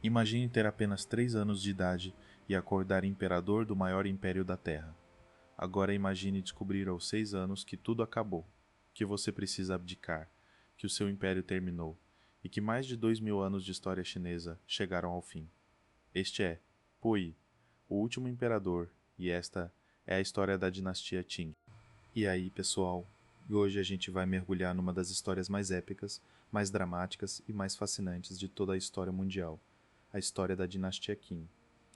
Imagine ter apenas 3 anos de idade e acordar imperador do maior império da Terra. Agora imagine descobrir aos 6 anos que tudo acabou, que você precisa abdicar, que o seu império terminou e que mais de 2000 anos de história chinesa chegaram ao fim. Este é Puyi, o último imperador, e esta é a história da dinastia Qing. E aí, pessoal, hoje a gente vai mergulhar numa das histórias mais épicas, mais dramáticas e mais fascinantes de toda a história mundial, a história da dinastia Qing,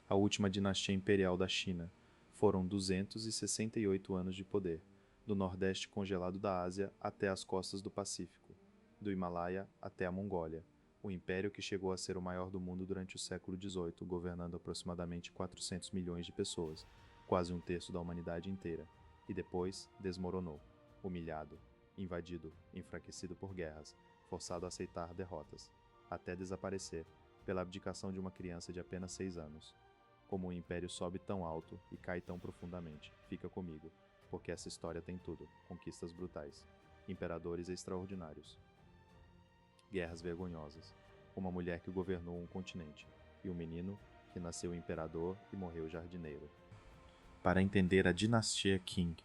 a última dinastia imperial da China. Foram 268 anos de poder, do Nordeste congelado da Ásia até as costas do Pacífico, do Himalaia até a Mongólia, o império que chegou a ser o maior do mundo durante o século XVIII, governando aproximadamente 400 milhões de pessoas, quase um terço da humanidade inteira, e depois desmoronou, humilhado, invadido, enfraquecido por guerras, forçado a aceitar derrotas, até desaparecer, pela abdicação de uma criança de apenas 6 anos. Como o império sobe tão alto e cai tão profundamente, fica comigo, porque essa história tem tudo: conquistas brutais, imperadores extraordinários, guerras vergonhosas, uma mulher que governou um continente, e um menino que nasceu imperador e morreu jardineiro. Para entender a dinastia Qing,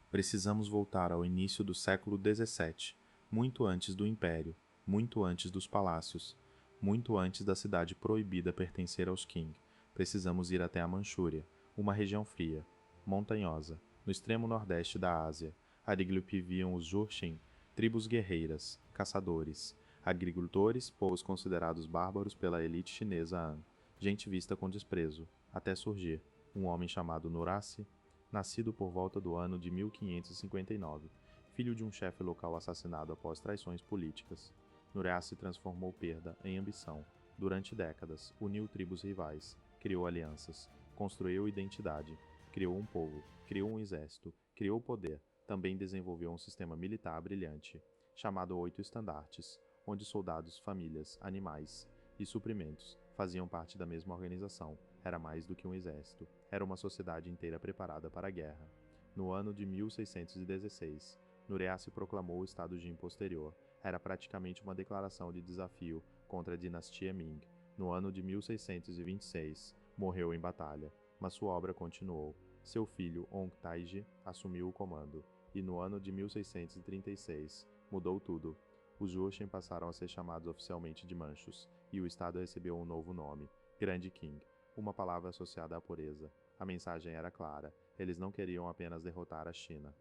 precisamos voltar ao início do século XVII, muito antes do império, muito antes dos palácios, muito antes da cidade proibida pertencer aos Qing. Precisamos ir até a Manchúria, uma região fria, montanhosa, no extremo nordeste da Ásia. Ali viviam os Jurchen, tribos guerreiras, caçadores, agricultores, povos considerados bárbaros pela elite chinesa Han, gente vista com desprezo, até surgir um homem chamado Nurasi, nascido por volta do ano de 1559, filho de um chefe local assassinado após traições políticas. Nurasi transformou perda em ambição. Durante décadas, uniu tribos rivais, criou alianças, construiu identidade, criou um povo, criou um exército, criou poder. Também desenvolveu um sistema militar brilhante, chamado Oito Estandartes, onde soldados, famílias, animais e suprimentos faziam parte da mesma organização. Era mais do que um exército, era uma sociedade inteira preparada para a guerra. No ano de 1616, Nuresi proclamou o estado Jin posterior. Era praticamente uma declaração de desafio contra a dinastia Ming. No ano de 1626, morreu em batalha, mas sua obra continuou. Seu filho, Ong Taiji, assumiu o comando, e no ano de 1636, mudou tudo. Os Jurchen passaram a ser chamados oficialmente de Manchus, e o estado recebeu um novo nome, Grande Qing, uma palavra associada à pureza. A mensagem era clara: eles não queriam apenas derrotar a China.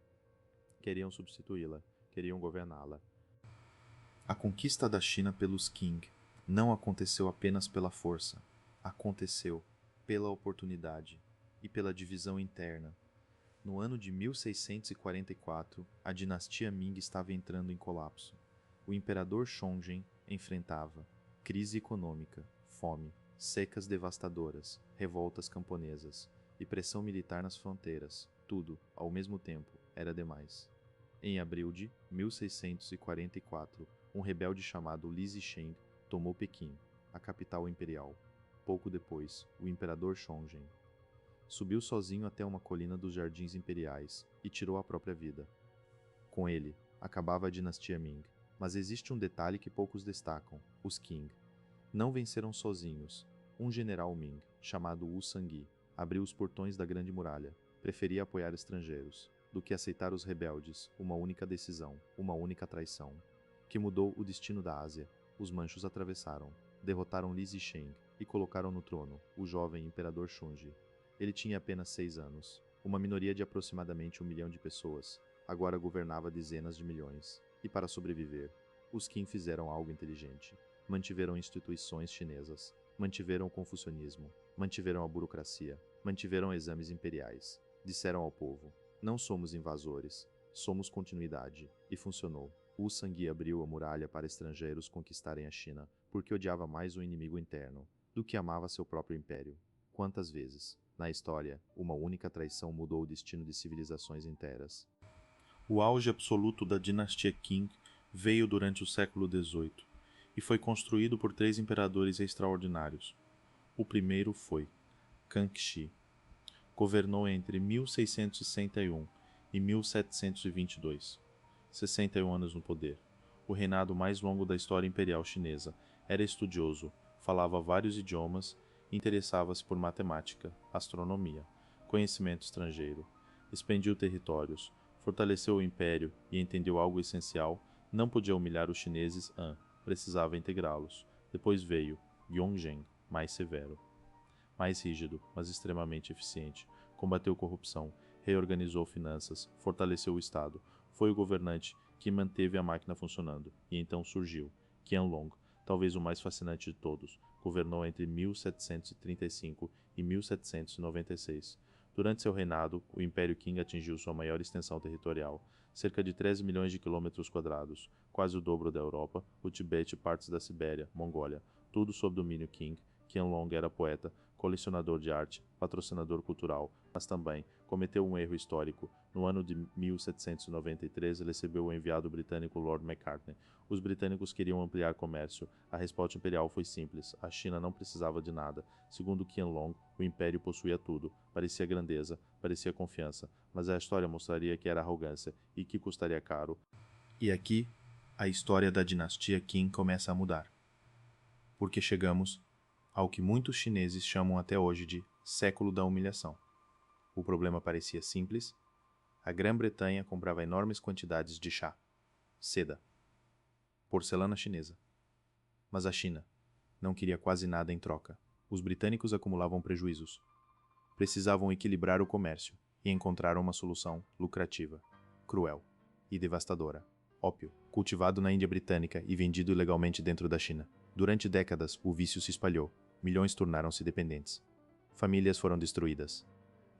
Queriam substituí-la, queriam governá-la. A conquista da China pelos Qing não aconteceu apenas pela força. Aconteceu pela oportunidade e pela divisão interna. No ano de 1644, a dinastia Ming estava entrando em colapso. O imperador Shonzhen enfrentava crise econômica, fome, secas devastadoras, revoltas camponesas e pressão militar nas fronteiras. Tudo, ao mesmo tempo, era demais. Em abril de 1644, um rebelde chamado Li Zicheng tomou Pequim, a capital imperial. Pouco depois, o imperador Shonzhen subiu sozinho até uma colina dos Jardins Imperiais e tirou a própria vida. Com ele, acabava a dinastia Ming. Mas existe um detalhe que poucos destacam: os Qing não venceram sozinhos. Um general Ming, chamado Wu Sangui, abriu os portões da Grande Muralha. Preferia apoiar estrangeiros do que aceitar os rebeldes. Uma única decisão, uma única traição, que mudou o destino da Ásia. Os manchus atravessaram, derrotaram Li Zicheng e colocaram no trono o jovem imperador Shunji. Ele tinha apenas 6 anos. Uma minoria de aproximadamente 1 milhão de pessoas agora governava dezenas de milhões. E para sobreviver, os Qin fizeram algo inteligente. Mantiveram instituições chinesas, mantiveram o confucionismo, mantiveram a burocracia, mantiveram exames imperiais. Disseram ao povo: não somos invasores, somos continuidade. E funcionou. Wu Sangui abriu a muralha para estrangeiros conquistarem a China, porque odiava mais o inimigo interno do que amava seu próprio império. Quantas vezes, na história, uma única traição mudou o destino de civilizações inteiras? O auge absoluto da dinastia Qing veio durante o século XVIII e foi construído por 3 imperadores extraordinários. O primeiro foi Kangxi. Governou entre 1661 e 1722. 61 anos no poder. O reinado mais longo da história imperial chinesa. Era estudioso, falava vários idiomas e interessava-se por matemática, astronomia, conhecimento estrangeiro. Expandiu territórios, fortaleceu o império e entendeu algo essencial: não podia humilhar os chineses, precisava integrá-los. Depois veio Yongzheng, mais severo, mais rígido, mas extremamente eficiente. Combateu corrupção, reorganizou finanças, fortaleceu o Estado. Foi o governante que manteve a máquina funcionando. E então surgiu Qianlong, talvez o mais fascinante de todos. Governou entre 1735 e 1796. Durante seu reinado, o Império Qing atingiu sua maior extensão territorial, cerca de 13 milhões de quilômetros quadrados, quase o dobro da Europa, o Tibete e partes da Sibéria, Mongólia, tudo sob domínio Qing. Qianlong era poeta, colecionador de arte, patrocinador cultural, mas também cometeu um erro histórico. No ano de 1793, ele recebeu o enviado britânico Lord Macartney. Os britânicos queriam ampliar comércio. A resposta imperial foi simples. A China não precisava de nada. Segundo Qianlong, o império possuía tudo. Parecia grandeza, parecia confiança, mas a história mostraria que era arrogância e que custaria caro. E aqui, a história da dinastia Qing começa a mudar. Porque chegamos ao que muitos chineses chamam até hoje de século da humilhação. O problema parecia simples. A Grã-Bretanha comprava enormes quantidades de chá, seda, porcelana chinesa. Mas a China não queria quase nada em troca. Os britânicos acumulavam prejuízos. Precisavam equilibrar o comércio e encontraram uma solução lucrativa, cruel e devastadora: ópio, cultivado na Índia Britânica e vendido ilegalmente dentro da China. Durante décadas, o vício se espalhou. Milhões tornaram-se dependentes. Famílias foram destruídas.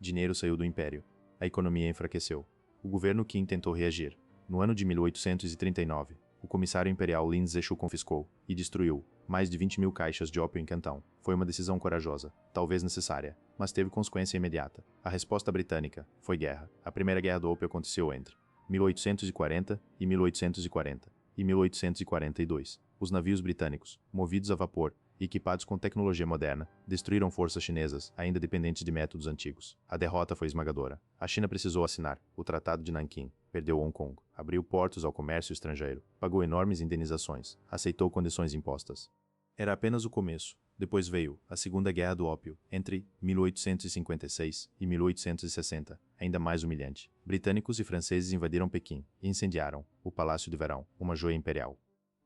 Dinheiro saiu do império. A economia enfraqueceu. O governo Qing tentou reagir. No ano de 1839, o comissário imperial Lin Zexu confiscou e destruiu mais de 20 mil caixas de ópio em Cantão. Foi uma decisão corajosa, talvez necessária, mas teve consequência imediata. A resposta britânica foi guerra. A primeira guerra do ópio aconteceu entre 1840 e 1840 e 1842. Os navios britânicos, movidos a vapor e equipados com tecnologia moderna, destruíram forças chinesas ainda dependentes de métodos antigos. A derrota foi esmagadora. A China precisou assinar o Tratado de Nanquim, perdeu Hong Kong, abriu portos ao comércio estrangeiro, pagou enormes indenizações, aceitou condições impostas. Era apenas o começo. Depois veio a Segunda Guerra do Ópio, entre 1856 e 1860, ainda mais humilhante. Britânicos e franceses invadiram Pequim e incendiaram o Palácio de Verão, uma joia imperial,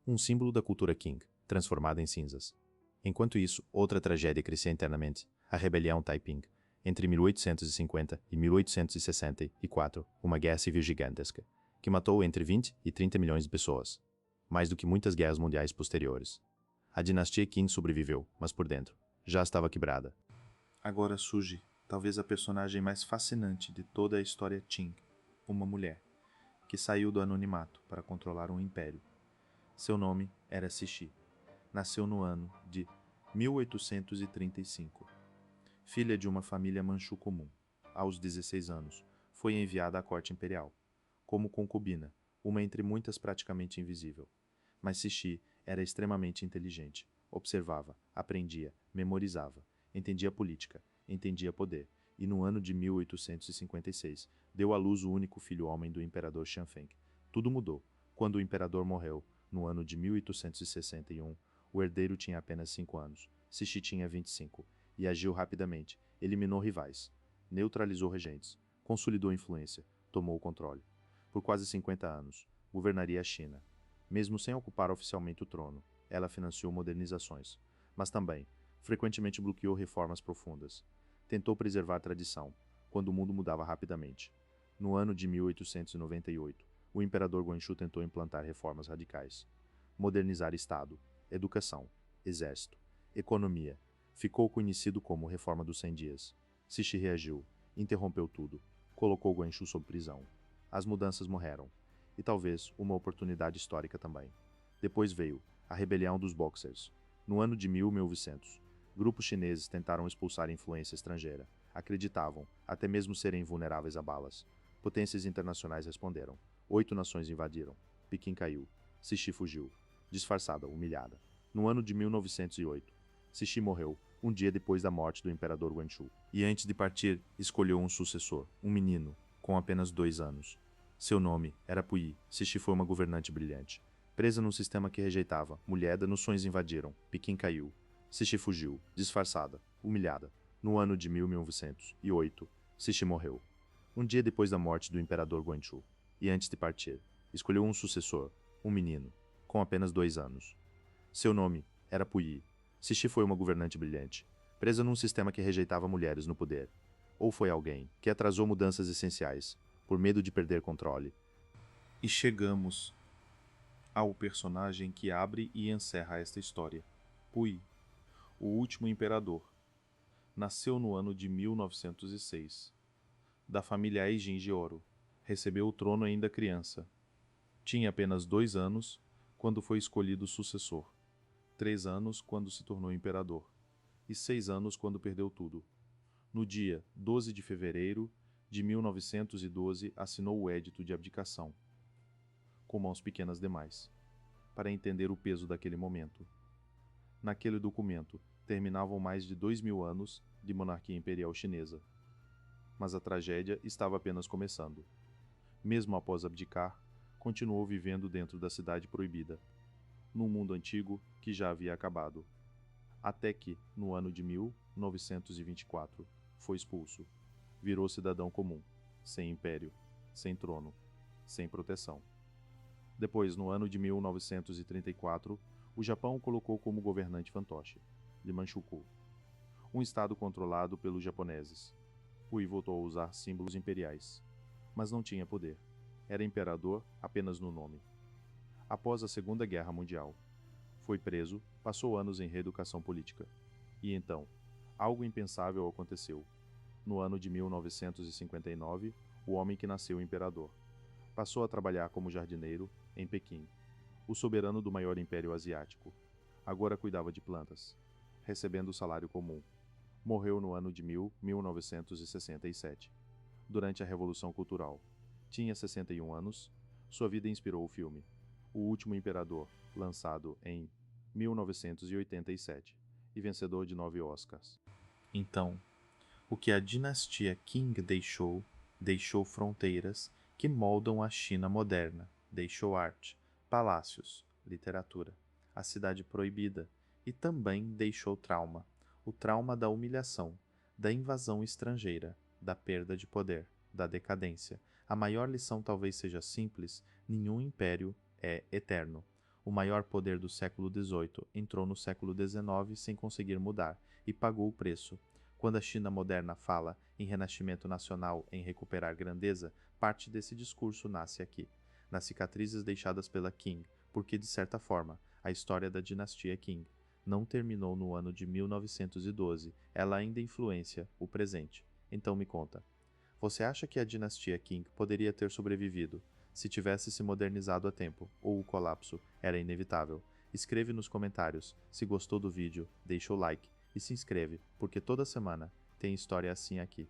um símbolo da cultura Qing, transformada em cinzas. Enquanto isso, outra tragédia crescia internamente: a rebelião Taiping. Entre 1850 e 1864, uma guerra civil gigantesca, que matou entre 20 e 30 milhões de pessoas, mais do que muitas guerras mundiais posteriores. A dinastia Qing sobreviveu, mas por dentro já estava quebrada. Agora surge talvez a personagem mais fascinante de toda a história Qing, uma mulher, que saiu do anonimato para controlar um império. Seu nome era Cixi. Nasceu no ano de 1835. Filha de uma família manchu comum, aos 16 anos, foi enviada à corte imperial, como concubina, uma entre muitas praticamente invisível. Mas Cixi era extremamente inteligente. Observava, aprendia, memorizava, entendia política, entendia poder, e no ano de 1856 deu à luz o único filho homem do imperador Xianfeng. Tudo mudou quando o imperador morreu. No ano de 1861, o herdeiro tinha apenas 5 anos, Cixi tinha 25, e agiu rapidamente. Eliminou rivais, neutralizou regentes, consolidou influência, tomou o controle. Por quase 50 anos, governaria a China. Mesmo sem ocupar oficialmente o trono, ela financiou modernizações, mas também, frequentemente bloqueou reformas profundas. Tentou preservar a tradição, quando o mundo mudava rapidamente. No ano de 1898, o imperador Guangxu tentou implantar reformas radicais. Modernizar Estado, educação, exército, economia. Ficou conhecido como Reforma dos 100 Dias. Cixi reagiu, interrompeu tudo, colocou Guangxu sob prisão. As mudanças morreram, e talvez uma oportunidade histórica também. Depois veio a rebelião dos Boxers. No ano de 1900, grupos chineses tentaram expulsar a influência estrangeira. Acreditavam, até mesmo serem invulneráveis a balas. Potências internacionais responderam. 8 nações invadiram. Pequim caiu. Cixi fugiu, disfarçada, humilhada. No ano de 1908, Cixi morreu, um dia depois da morte do imperador Guangxu. E antes de partir, escolheu um sucessor, um menino, com apenas 2 anos. Seu nome era Puyi. Cixi foi uma governante brilhante. Presa num sistema que rejeitava, mulher, nações invadiram. Pequim caiu. Cixi fugiu, disfarçada, humilhada. No ano de 1908, Cixi morreu. Um dia depois da morte do imperador Guangxu, e antes de partir, escolheu um sucessor, um menino, com apenas 2 anos. Seu nome era Puyi. Cixi foi uma governante brilhante, presa num sistema que rejeitava mulheres no poder. Ou foi alguém que atrasou mudanças essenciais, por medo de perder controle. E chegamos ao personagem que abre e encerra esta história. Puyi, o último imperador. Nasceu no ano de 1906. Da família Eijin de Ouro. Recebeu o trono ainda criança. Tinha apenas 2 anos quando foi escolhido sucessor. 3 anos quando se tornou imperador. E 6 anos quando perdeu tudo. No dia 12 de fevereiro de 1912 assinou o Edito de Abdicação, com mãos pequenas demais, para entender o peso daquele momento. Naquele documento terminavam mais de 2000 anos de monarquia imperial chinesa. Mas a tragédia estava apenas começando. Mesmo após abdicar, continuou vivendo dentro da cidade proibida, num mundo antigo que já havia acabado. Até que, no ano de 1924, foi expulso. Virou cidadão comum, sem império, sem trono, sem proteção. Depois, no ano de 1934, o Japão o colocou como governante fantoche, de Manchukuo, um estado controlado pelos japoneses. Puyi voltou a usar símbolos imperiais, mas não tinha poder. Era imperador apenas no nome. Após a Segunda Guerra Mundial, foi preso, passou anos em reeducação política. E então, algo impensável aconteceu. No ano de 1959, o homem que nasceu imperador passou a trabalhar como jardineiro em Pequim, o soberano do maior império asiático. Agora cuidava de plantas, recebendo o salário comum. Morreu no ano de 1967, durante a Revolução Cultural. Tinha 61 anos. Sua vida inspirou o filme O Último Imperador, lançado em 1987 e vencedor de 9 Oscars. Então, o que a dinastia Qing deixou fronteiras que moldam a China moderna, deixou arte, palácios, literatura, a cidade proibida e também deixou trauma, o trauma da humilhação, da invasão estrangeira, da perda de poder, da decadência. A maior lição talvez seja simples: nenhum império é eterno. O maior poder do século XVIII entrou no século XIX sem conseguir mudar e pagou o preço. Quando a China moderna fala em renascimento nacional, em recuperar grandeza, parte desse discurso nasce aqui, nas cicatrizes deixadas pela Qing, porque, de certa forma, a história da dinastia Qing não terminou no ano de 1912, ela ainda influencia o presente. Então me conta, você acha que a dinastia Qing poderia ter sobrevivido se tivesse se modernizado a tempo, ou o colapso era inevitável? Escreve nos comentários. Se gostou do vídeo, deixa o like e se inscreve, porque toda semana tem história assim aqui.